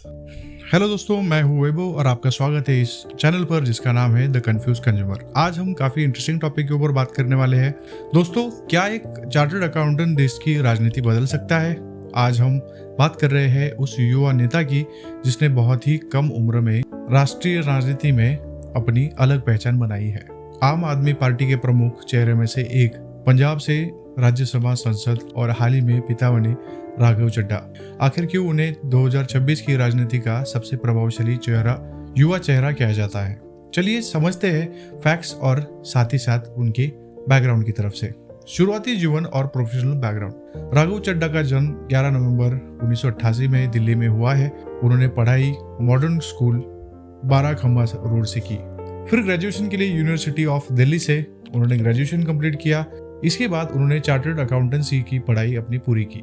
Hello दोस्तों, मैं हूँ वैभव और आपका स्वागत है इस चैनल पर जिसका नाम है द कंफ्यूज कंज्यूमर। आज हम काफी इंटरेस्टिंग टॉपिक के ऊपर बात करने वाले हैं। दोस्तों, क्या एक चार्टर्ड अकाउंटेंट देश की राजनीति बदल सकता है? आज हम बात कर रहे हैं उस युवा नेता की जिसने बहुत ही कम उम्र में राष्ट्रीय राजनीति में अपनी अलग पहचान बनाई है। आम आदमी पार्टी के प्रमुख चेहरे में से एक, पंजाब से राज्यसभा संसद और हाल ही में पिता बने राघव चड्ढा। आखिर क्यों उन्हें 2026 की राजनीति का सबसे प्रभावशाली युवा चेहरा कहा जाता है? चलिए समझते हैं फैक्ट्स और साथ ही साथ उनके बैकग्राउंड की तरफ से। शुरुआती जीवन और प्रोफेशनल बैकग्राउंड। राघव चड्ढा का जन्म 11 नवंबर 1988 में दिल्ली में हुआ है। उन्होंने पढ़ाई मॉडर्न स्कूल बाराखम्बा रोड से की। फिर ग्रेजुएशन के लिए यूनिवर्सिटी ऑफ दिल्ली से उन्होंने ग्रेजुएशन कंप्लीट किया। इसके बाद उन्होंने चार्टर्ड अकाउंटेंसी की पढ़ाई अपनी पूरी की।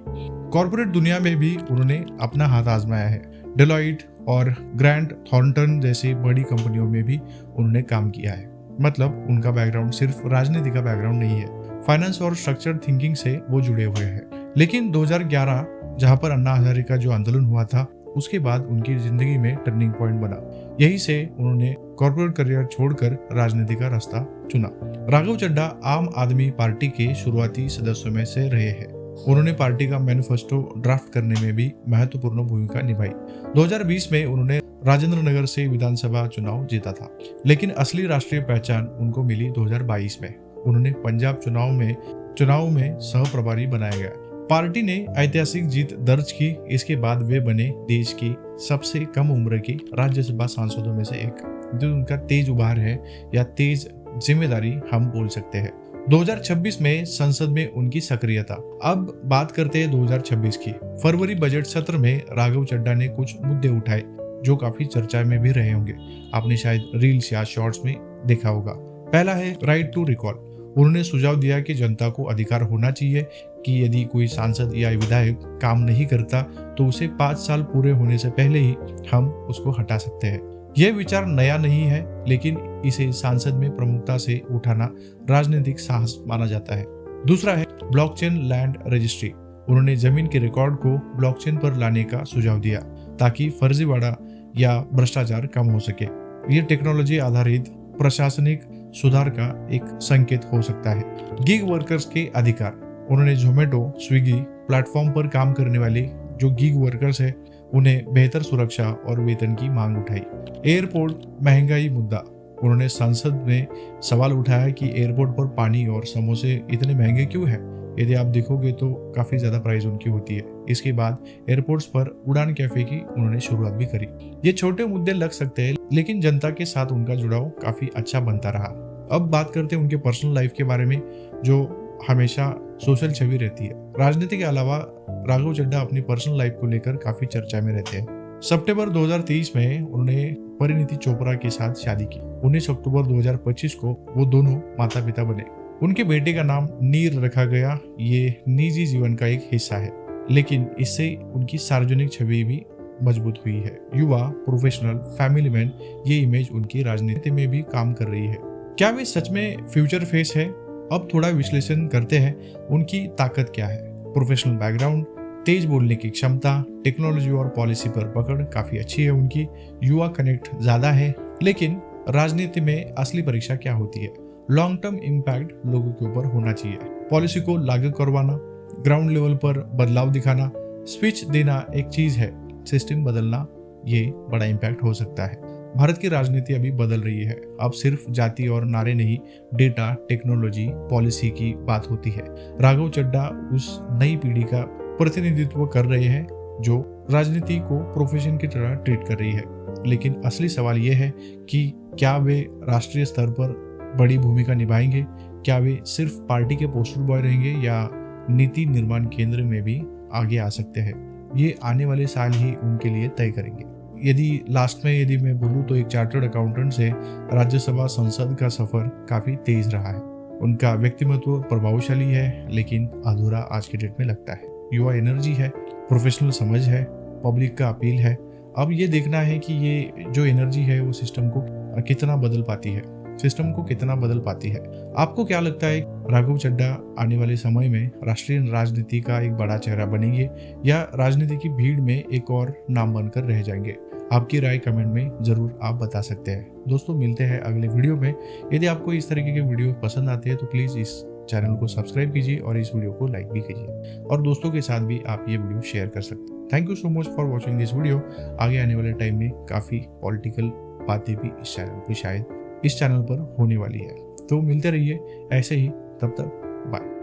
कॉर्पोरेट दुनिया में भी उन्होंने अपना हाथ आजमाया है। डेलॉइट और ग्रांट थॉर्नटन जैसी बड़ी कंपनियों में भी उन्होंने काम किया है। मतलब उनका बैकग्राउंड सिर्फ राजनीति का बैकग्राउंड नहीं है, फाइनेंस और स्ट्रक्चर थिंकिंग से वो जुड़े हुए हैं। लेकिन 2011 जहां पर अन्ना हजारे का जो आंदोलन हुआ था, उसके बाद उनकी जिंदगी में टर्निंग पॉइंट बना। यही से उन्होंने कॉर्पोरेट करियर छोड़कर राजनीति का रास्ता चुना। राघव चड्ढा आम आदमी पार्टी के शुरुआती सदस्यों में से रहे हैं। उन्होंने पार्टी का मैनिफेस्टो ड्राफ्ट करने में भी महत्वपूर्ण भूमिका निभाई। 2020 में उन्होंने राजेंद्र नगर से विधानसभा चुनाव जीता था, लेकिन असली राष्ट्रीय पहचान उनको मिली 2022 में। उन्होंने पंजाब चुनाव में सह प्रभारी बनाया गया। पार्टी ने ऐतिहासिक जीत दर्ज की। इसके बाद वे बने देश की सबसे कम उम्र की राज्यसभा सांसदों में से एक, जो उनका तेज उभार है या तेज जिम्मेदारी हम बोल सकते हैं। 2026 में संसद में उनकी सक्रियता। अब बात करते हैं 2026 की। फरवरी बजट सत्र में राघव चड्ढा ने कुछ मुद्दे उठाए जो काफी चर्चा में भी रहे होंगे। आपने शायद रील्स या शॉर्ट्स में देखा होगा। पहला है राइट टू रिकॉल। उन्होंने सुझाव दिया कि जनता को अधिकार होना चाहिए कि यदि कोई सांसद या विधायक काम नहीं करता तो उसे 5 साल पूरे होने से पहले ही हम उसको हटा सकते हैं। यह विचार नया नहीं है, लेकिन इसे सांसद में प्रमुखता से उठाना राजनीतिक साहस माना जाता है। दूसरा है ब्लॉकचेन लैंड रजिस्ट्री। उन्होंने जमीन के रिकॉर्ड को ब्लॉकचेन पर लाने का सुझाव दिया ताकि फर्जीवाड़ा या भ्रष्टाचार कम हो सके। ये टेक्नोलॉजी आधारित प्रशासनिक सुधार का एक संकेत हो सकता है। गिग वर्कर्स के अधिकार। उन्होंने जोमेटो, स्विगी प्लेटफॉर्म पर काम करने वाले जो गिग वर्कर्स है, उन्हें बेहतर सुरक्षा और वेतन की मांग उठाई। एयरपोर्ट महंगाई मुद्दा। उन्होंने संसद में सवाल उठाया कि एयरपोर्ट पर पानी और समोसे इतने महंगे क्यों हैं? यदि आप देखोगे तो काफी ज्यादा प्राइस उनकी होती है। इसके बाद एयरपोर्ट्स पर उड़ान कैफे की उन्होंने शुरुआत भी करी। ये छोटे मुद्दे लग सकते हैं, लेकिन जनता के साथ उनका जुड़ाव काफी अच्छा बनता रहा। अब बात करते हैं उनके पर्सनल लाइफ के बारे में, जो हमेशा सोशल छवि रहती है। राजनीति के अलावा राघव चड्ढा अपनी पर्सनल लाइफ को लेकर काफी चर्चा में रहते हैं। सितंबर 2023 में उन्होंने परिणीति चोपड़ा के साथ शादी की। 19 अक्टूबर 2025 को वो दोनों माता पिता बने। उनके बेटे का नाम नीर रखा गया। ये निजी जीवन का एक हिस्सा है, लेकिन इससे उनकी सार्वजनिक छवि भी मजबूत हुई है। युवा, प्रोफेशनल, फैमिली मैन, ये इमेज उनकी राजनीति में भी काम कर रही है। क्या वे सच में फ्यूचर फेस है? अब थोड़ा विश्लेषण करते हैं उनकी ताकत क्या है। प्रोफेशनल बैकग्राउंड, तेज बोलने की क्षमता, टेक्नोलॉजी और पॉलिसी पर पकड़ काफी अच्छी है उनकी। युवा कनेक्ट ज्यादा है। लेकिन राजनीति में असली परीक्षा क्या होती है? लॉन्ग टर्म इम्पैक्ट लोगों के ऊपर होना चाहिए। पॉलिसी को लागू करवाना, ग्राउंड लेवल पर बदलाव दिखाना। स्पीच देना एक चीज है, सिस्टम बदलना ये बड़ा इम्पैक्ट हो सकता है। भारत की राजनीति अभी बदल रही है। अब सिर्फ जाति और नारे नहीं, डेटा, टेक्नोलॉजी, पॉलिसी की बात होती है। राघव चड्ढा उस नई पीढ़ी का प्रतिनिधित्व कर रहे हैं जो राजनीति को प्रोफेशन की तरह ट्रीट कर रही है। लेकिन असली सवाल यह है कि क्या वे राष्ट्रीय स्तर पर बड़ी भूमिका निभाएंगे? क्या वे सिर्फ पार्टी के पोस्टर बॉय रहेंगे या नीति निर्माण केंद्र में भी आगे आ सकते हैं? ये आने वाले साल ही उनके लिए तय करेंगे। यदि मैं बोलूँ तो एक चार्टर्ड अकाउंटेंट से राज्यसभा संसद का सफर काफी तेज रहा है। उनका व्यक्तित्व प्रभावशाली है, लेकिन अधूरा आज के डेट में लगता है। युवा एनर्जी है, प्रोफेशनल समझ है, पब्लिक का अपील है। अब ये देखना है कि ये जो एनर्जी है वो सिस्टम को कितना बदल पाती है। सिस्टम को कितना बदल पाती है। आपको क्या लगता है, राघव चड्ढा आने वाले समय में राष्ट्रीय राजनीति का एक बड़ा चेहरा बनेंगे या राजनीति की भीड़ में एक और नाम बनकर रह जाएंगे? आपकी राय कमेंट में जरूर आप बता सकते हैं। दोस्तों, मिलते हैं अगले वीडियो में। यदि आपको इस तरीके के वीडियो पसंद आते हैं तो प्लीज़ इस चैनल को सब्सक्राइब कीजिए और इस वीडियो को लाइक भी कीजिए और दोस्तों के साथ भी आप ये वीडियो शेयर कर सकते हैं। Thank you so much for watching this video. आगे आने वाले टाइम में काफ़ी पॉलिटिकल बातें भी इस चैनल पे शायद इस चैनल पर होने वाली है, तो मिलते रहिए ऐसे ही। तब तक बाय।